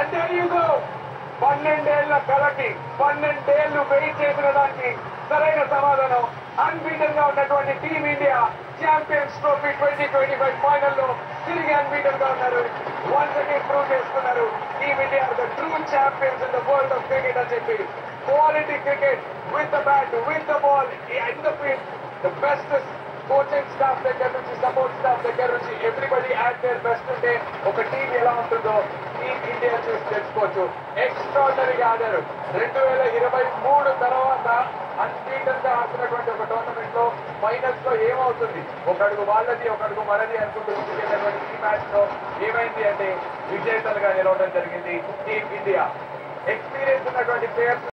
And there you go. 12 ఏళ్ల కలకి 12 ఏళ్లు wait చేసిన దానికి సరైన సమాధానం. అన్బీటెన్ గా ఉన్నటువంటి టీమిండియా ఛాంపియన్స్ ట్రోఫీ 2025 ఫైనల్లో తిరిగి అన్బీటెన్ గా ఉన్నారు. వన్స్ అగైన్ ప్రూవ్ చేసుకున్నారు. Team India the true champions in the world of cricket అని చెప్పి. Quality cricket with the bat, with the ball, in the field, the best coaching staff దగ్గర నుంచి support staff దగ్గర నుంచి ఎవ్రీబడి యాట్ దేర్ బెస్ట్ ఉంటే ఒక team ఎలా ఉంటుందో టీం ఇండియా చూసి తెలుసుకోవచ్చు. ఎక్స్ట్రాడినరీగా ఆడారు. 2023 తర్వాత అన్బీటెన్ గా ఆడుతున్నటువంటి ఒక టోర్నమెంట్ లో ఫైనల్స్ లో ఏమవుతుంది, ఒక అడుగు వాళ్ళది ఒక అడుగు మనది అనుకుంటూ ముందుకెళ్ళినటువంటి ఈ మ్యాచ్ లో ఏమైంది అంటే విజేతలుగా నిలవడం జరిగింది టీం ఇండియా. ఎక్స్పీరియన్స్ ఉన్నటువంటి ప్లేయర్స్